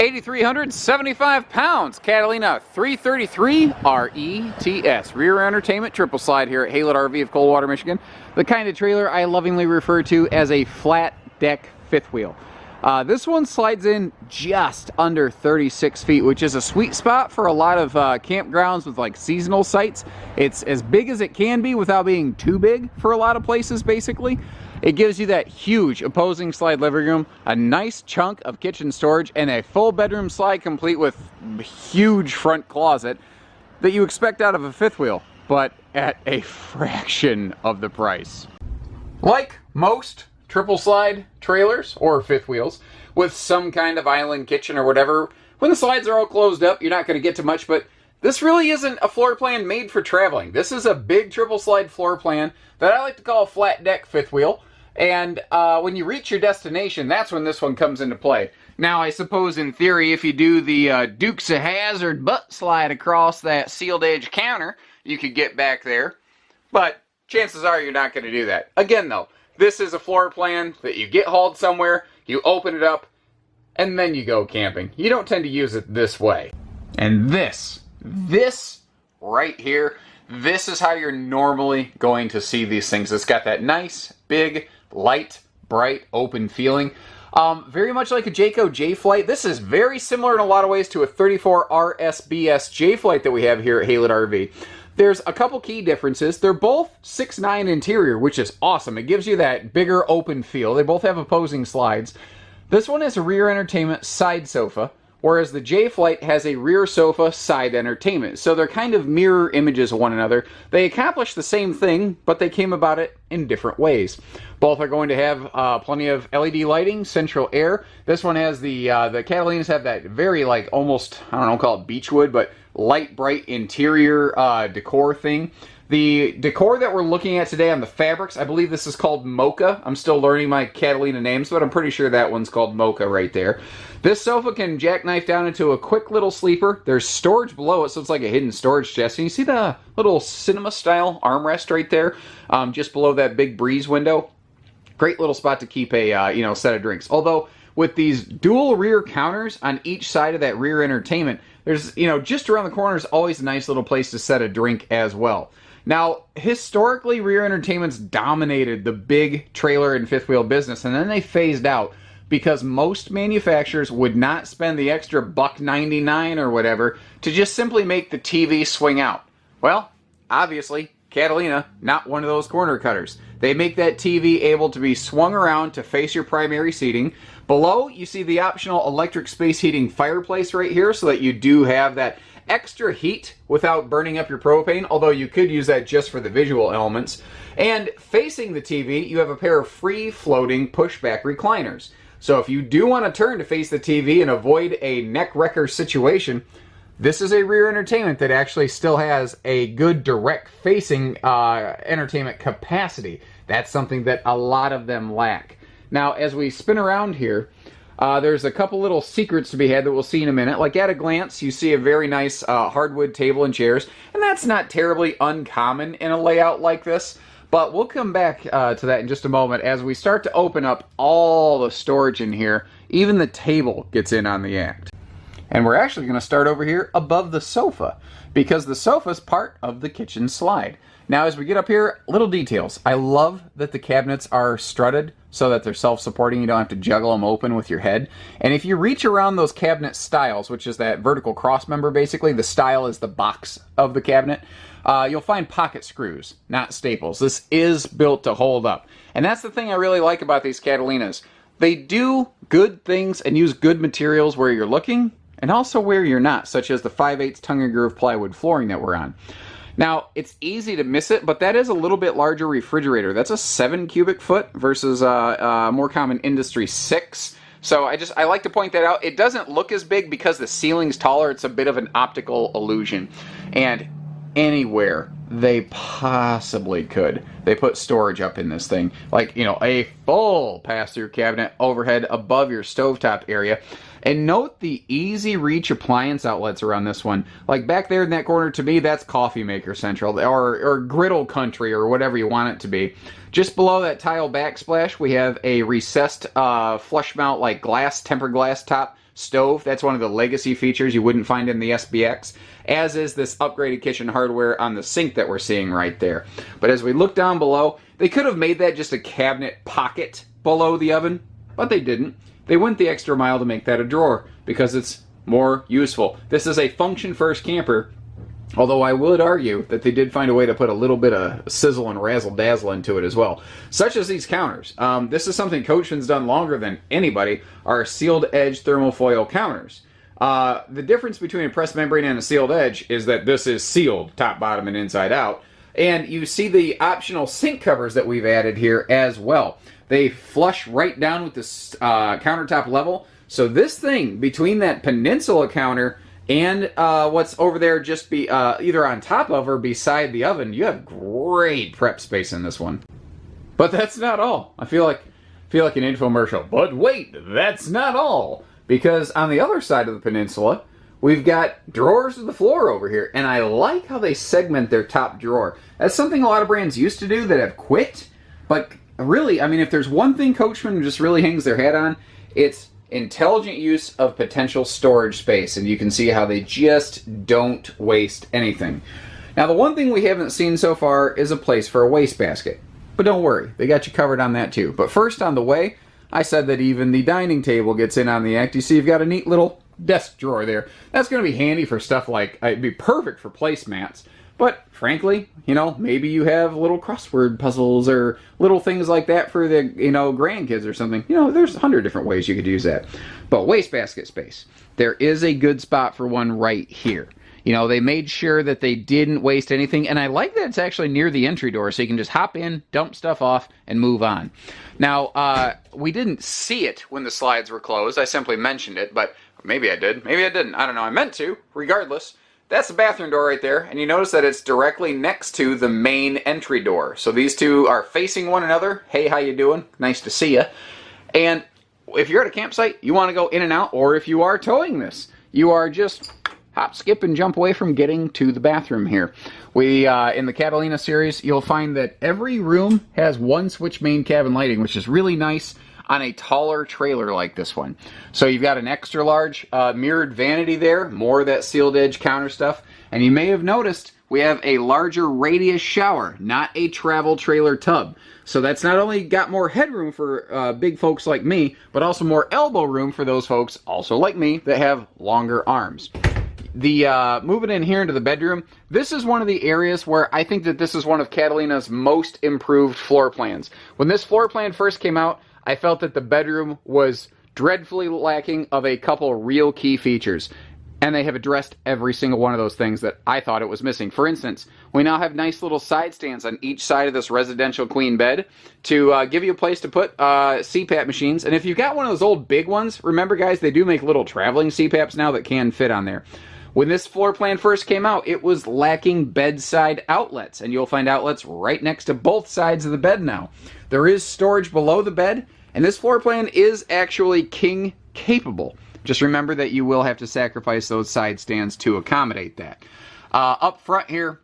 8,375 pounds, Catalina 333 RETS. Rear entertainment triple slide here at Haylett RV of Coldwater, Michigan. The kind of trailer I lovingly refer to as a flat deck fifth wheel. This one slides in just under 36 feet, which is a sweet spot for a lot of campgrounds with like seasonal sites. It's as big as it can be without being too big for a lot of places, basically. It gives you that huge opposing slide living room, a nice chunk of kitchen storage, and a full bedroom slide complete with huge front closet that you expect out of a fifth wheel, but at a fraction of the price. Like most triple slide trailers or fifth wheels with some kind of island kitchen or whatever, when the slides are all closed up, you're not going to get to much, but this really isn't a floor plan made for traveling. This is a big triple slide floor plan that I like to call a flat deck fifth wheel. And when you reach your destination, that's when this one comes into play. Now, I suppose in theory, if you do the Dukes of Hazzard butt slide across that sealed edge counter, you could get back there. But chances are you're not going to do that. Again, though, this is a floor plan that you get hauled somewhere, you open it up, and then you go camping. You don't tend to use it this way. And this right here, this is how you're normally going to see these things. It's got that nice, big, light, bright, open feeling. Very much like a Jayco J-Flight. This is very similar in a lot of ways to a 34 RSBS J-Flight that we have here at Haylett RV. There's a couple key differences. They're both 6'9" interior, which is awesome. It gives you that bigger open feel. They both have opposing slides. This one has a rear entertainment side sofa, whereas the J-Flight has a rear sofa side entertainment. So they're kind of mirror images of one another. They accomplish the same thing, but they came about it in different ways. Both are going to have plenty of LED lighting, central air. This one has the Catalinas have that very like almost, I don't know, call it beechwood, but light bright interior decor thing. The decor that we're looking at today on the fabrics, I believe this is called mocha. I'm still learning my Catalina names, but I'm pretty sure that one's called mocha right there. This sofa can jackknife down into a quick little sleeper. There's storage below it, so it's like a hidden storage chest. And you see the little cinema-style armrest right there, just below that big breeze window. Great little spot to keep a set of drinks. Although with these dual rear counters on each side of that rear entertainment, there's just around the corner is always a nice little place to set a drink as well. Now, historically, rear entertainments dominated the big trailer and fifth wheel business, and then they phased out because most manufacturers would not spend the extra $1.99 or whatever to just simply make the TV swing out. Well, obviously, Catalina, not one of those corner cutters. They make that TV able to be swung around to face your primary seating. Below, you see the optional electric space heating fireplace right here so that you do have that extra heat without burning up your propane, although you could use that just for the visual elements. And facing the TV, you have a pair of free-floating pushback recliners. So if you do want to turn to face the TV and avoid a neck wrecker situation, this is a rear entertainment that actually still has a good direct facing entertainment capacity. That's something that a lot of them lack. Now, as we spin around here, there's a couple little secrets to be had that we'll see in a minute. Like at a glance, you see a very nice hardwood table and chairs, and that's not terribly uncommon in a layout like this. But we'll come back to that in just a moment. As we start to open up all the storage in here, even the table gets in on the act. And we're actually going to start over here above the sofa, because the sofa is part of the kitchen slide. Now, as we get up here, little details. I love that the cabinets are strutted so that they're self-supporting. You don't have to juggle them open with your head. And if you reach around those cabinet styles, which is that vertical cross member basically, the style is the box of the cabinet, you'll find pocket screws, not staples. This is built to hold up. And that's the thing I really like about these Catalinas. They do good things and use good materials where you're looking and also where you're not, such as the 5/8 tongue and groove plywood flooring that we're on. Now, it's easy to miss it, but that is a little bit larger refrigerator. That's a 7 cubic foot versus a more common industry 6. So I like to point that out. It doesn't look as big because the ceiling's taller. It's a bit of an optical illusion. And anywhere they possibly could, they put storage up in this thing. Like, a full pass-through cabinet overhead above your stovetop area. And note the easy reach appliance outlets around this one. Like back there in that corner, to me, that's coffee maker central, or griddle country, or whatever you want it to be. Just below that tile backsplash, we have a recessed flush mount, like glass, tempered glass top stove. That's one of the legacy features you wouldn't find in the SBX, as is this upgraded kitchen hardware on the sink that we're seeing right there. But as we look down below, they could have made that just a cabinet pocket below the oven, but they didn't. They went the extra mile to make that a drawer because it's more useful. This is a function-first camper, although I would argue that they did find a way to put a little bit of sizzle and razzle-dazzle into it as well. Such as these counters. This is something Coachmen's done longer than anybody, are sealed edge thermofoil counters. The difference between a pressed membrane and a sealed edge is that this is sealed, top, bottom, and inside out. And you see the optional sink covers that we've added here as well. They flush right down with this countertop level. So this thing, between that Peninsula counter and what's over there just be either on top of or beside the oven, you have great prep space in this one. But that's not all. I feel like an infomercial. But wait, that's not all. Because on the other side of the Peninsula, we've got drawers to the floor over here. And I like how they segment their top drawer. That's something a lot of brands used to do that have quit. But really, I mean, if there's one thing Coachmen just really hangs their hat on, it's intelligent use of potential storage space. And you can see how they just don't waste anything. Now, the one thing we haven't seen so far is a place for a wastebasket. But don't worry, they got you covered on that too. But first on the way, I said that even the dining table gets in on the act. You see you've got a neat little desk drawer there. That's going to be handy for stuff like, it'd be perfect for placemats. But frankly, you know, maybe you have little crossword puzzles or little things like that for the, you know, grandkids or something. You know, there's 100 different ways you could use that. But wastebasket space. There is a good spot for one right here. You know, they made sure that they didn't waste anything, and I like that it's actually near the entry door, so you can just hop in, dump stuff off, and move on. Now, we didn't see it when the slides were closed. I simply mentioned it, but maybe I did. Maybe I didn't. I don't know. I meant to. Regardless, that's the bathroom door right there, and you notice that it's directly next to the main entry door. So these two are facing one another. Hey, how you doing? Nice to see you. And if you're at a campsite, you want to go in and out, or if you are towing this, you are just hop, skip, and jump away from getting to the bathroom here. We, in the Catalina series, you'll find that every room has one switch main cabin lighting, which is really nice on a taller trailer like this one. So you've got an extra large mirrored vanity there, more of that sealed edge counter stuff. And you may have noticed we have a larger radius shower, not a travel trailer tub. So that's not only got more headroom for big folks like me, but also more elbow room for those folks, also like me, that have longer arms. The moving in here into the bedroom, this is one of the areas where I think that this is one of Catalina's most improved floor plans. When this floor plan first came out, I felt that the bedroom was dreadfully lacking of a couple real key features. And they have addressed every single one of those things that I thought it was missing. For instance, we now have nice little side stands on each side of this residential queen bed to give you a place to put CPAP machines. And if you've got one of those old big ones, remember guys, they do make little traveling CPAPs now that can fit on there. When this floor plan first came out, it was lacking bedside outlets, and you'll find outlets right next to both sides of the bed now. There is storage below the bed, and this floor plan is actually king capable. Just remember that you will have to sacrifice those side stands to accommodate that. Up front here,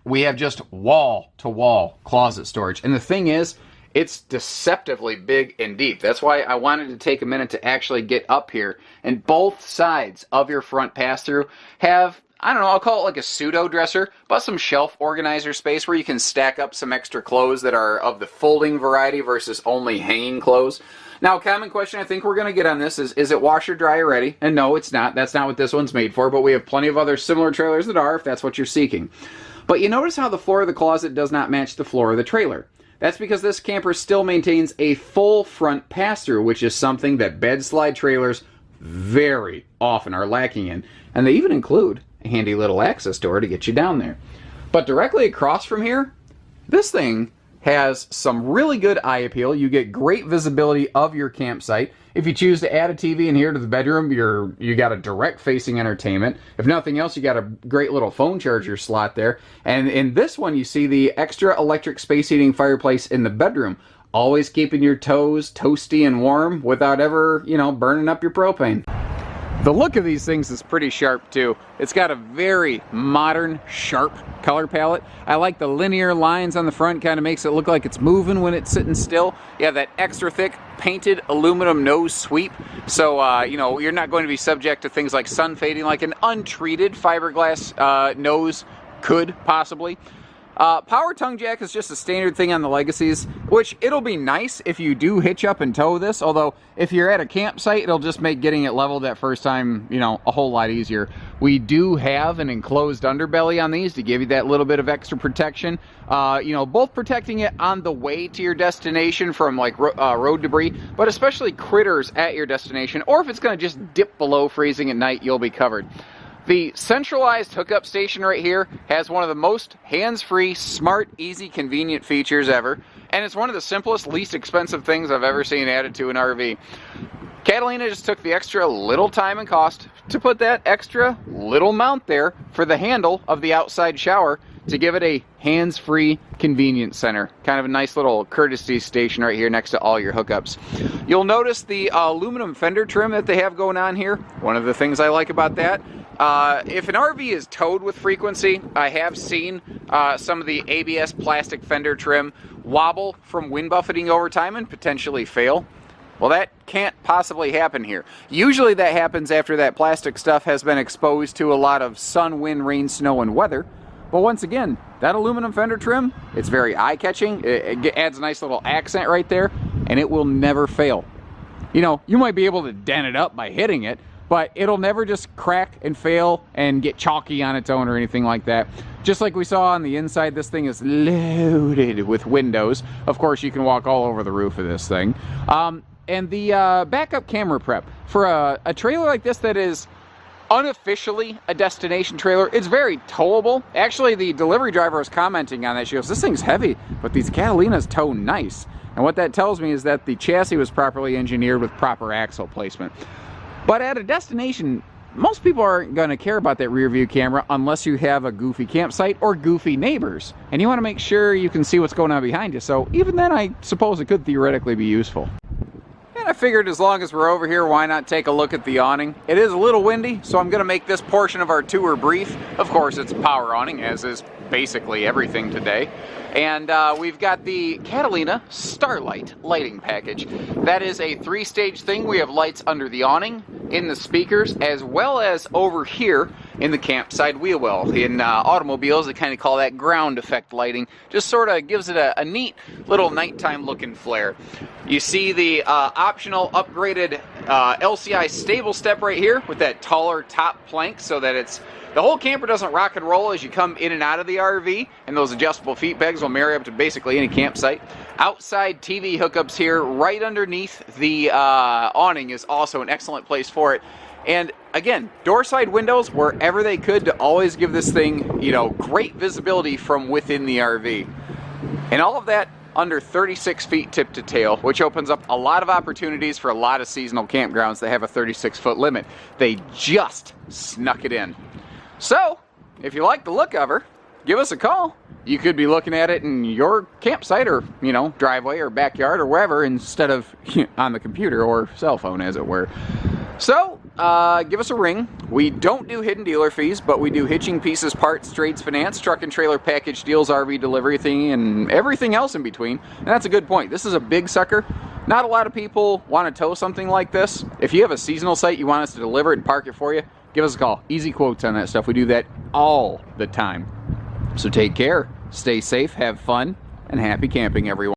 we have just wall-to-wall closet storage, and the thing is, it's deceptively big and deep. That's why I wanted to take a minute to actually get up here. And both sides of your front pass-through have, I don't know, I'll call it like a pseudo dresser, but some shelf organizer space where you can stack up some extra clothes that are of the folding variety versus only hanging clothes. Now, a common question I think we're going to get on this is it washer dryer ready? And no, it's not. That's not what this one's made for, but we have plenty of other similar trailers that are, if that's what you're seeking. But you notice how the floor of the closet does not match the floor of the trailer. That's because this camper still maintains a full front pass-through, which is something that bed slide trailers very often are lacking in. And they even include a handy little access door to get you down there. But directly across from here, this thing has some really good eye appeal. You get great visibility of your campsite. If you choose to add a TV in here to the bedroom, you got a direct facing entertainment. If nothing else, you got a great little phone charger slot there. And in this one, you see the extra electric space heating fireplace in the bedroom, always keeping your toes toasty and warm without ever, you know, burning up your propane. The look of these things is pretty sharp too. It's got a very modern, sharp color palette. I like the linear lines on the front, kind of makes it look like it's moving when it's sitting still. You have that extra thick painted aluminum nose sweep, so you know, you're not going to be subject to things like sun fading like an untreated fiberglass nose could possibly. Power tongue jack is just a standard thing on the Legacies, which it'll be nice if you do hitch up and tow this, although if you're at a campsite, it'll just make getting it leveled that first time, you know, a whole lot easier. We do have an enclosed underbelly on these to give you that little bit of extra protection, you know, both protecting it on the way to your destination from like road debris, but especially critters at your destination, or if it's going to just dip below freezing at night, you'll be covered. The centralized hookup station right here has one of the most hands-free, smart, easy, convenient features ever, and it's one of the simplest, least expensive things I've ever seen added to an RV. Catalina just took the extra little time and cost to put that extra little mount there for the handle of the outside shower to give it a hands-free convenience center. Kind of a nice little courtesy station right here next to all your hookups. You'll notice the aluminum fender trim that they have going on here. One of the things I like about that, if an RV is towed with frequency, I have seen some of the ABS plastic fender trim wobble from wind buffeting over time and potentially fail. Well, that can't possibly happen here. Usually that happens after that plastic stuff has been exposed to a lot of sun, wind, rain, snow, and weather. But once again, that aluminum fender trim, it's very eye-catching. It adds a nice little accent right there, and it will never fail. You know, you might be able to dent it up by hitting it, but it'll never just crack and fail and get chalky on its own or anything like that. Just like we saw on the inside, this thing is loaded with windows. Of course, you can walk all over the roof of this thing. And the backup camera prep. For a trailer like this that is unofficially a destination trailer, it's very towable. Actually, the delivery driver was commenting on that. She goes, this thing's heavy, but these Catalinas tow nice. And what that tells me is that the chassis was properly engineered with proper axle placement. But at a destination, most people aren't going to care about that rear view camera unless you have a goofy campsite or goofy neighbors. And you want to make sure you can see what's going on behind you. So even then, I suppose it could theoretically be useful. And I figured as long as we're over here, why not take a look at the awning? It is a little windy, so I'm going to make this portion of our tour brief. Of course, it's a power awning, as is basically everything today. And we've got the Catalina Starlight lighting package. That is a 3-stage thing. We have lights under the awning, in the speakers, as well as over here in the campside wheel well. In automobiles, they kind of call that ground effect lighting. Just sort of gives it a neat little nighttime looking flare. You see the optional upgraded LCI stable step right here with that taller top plank so that the whole camper doesn't rock and roll as you come in and out of the RV, and those adjustable feet pegs will marry up to basically any campsite. Outside TV hookups here right underneath the awning is also an excellent place for it. And again, door side windows wherever they could to always give this thing, you know, great visibility from within the RV. And all of that under 36 feet tip to tail, which opens up a lot of opportunities for a lot of seasonal campgrounds that have a 36-foot limit. They just snuck it in. So, if you like the look of her, give us a call. You could be looking at it in your campsite or, you know, driveway or backyard or wherever instead of on the computer or cell phone, as it were. So, give us a ring. We don't do hidden dealer fees, but we do hitching, pieces, parts, trades, finance, truck and trailer package deals, RV delivery thing, and everything else in between. And that's a good point. This is a big sucker. Not a lot of people want to tow something like this. If you have a seasonal site, you want us to deliver it and park it for you, give us a call. Easy quotes on that stuff. We do that all the time. So take care, stay safe, have fun, and happy camping, everyone.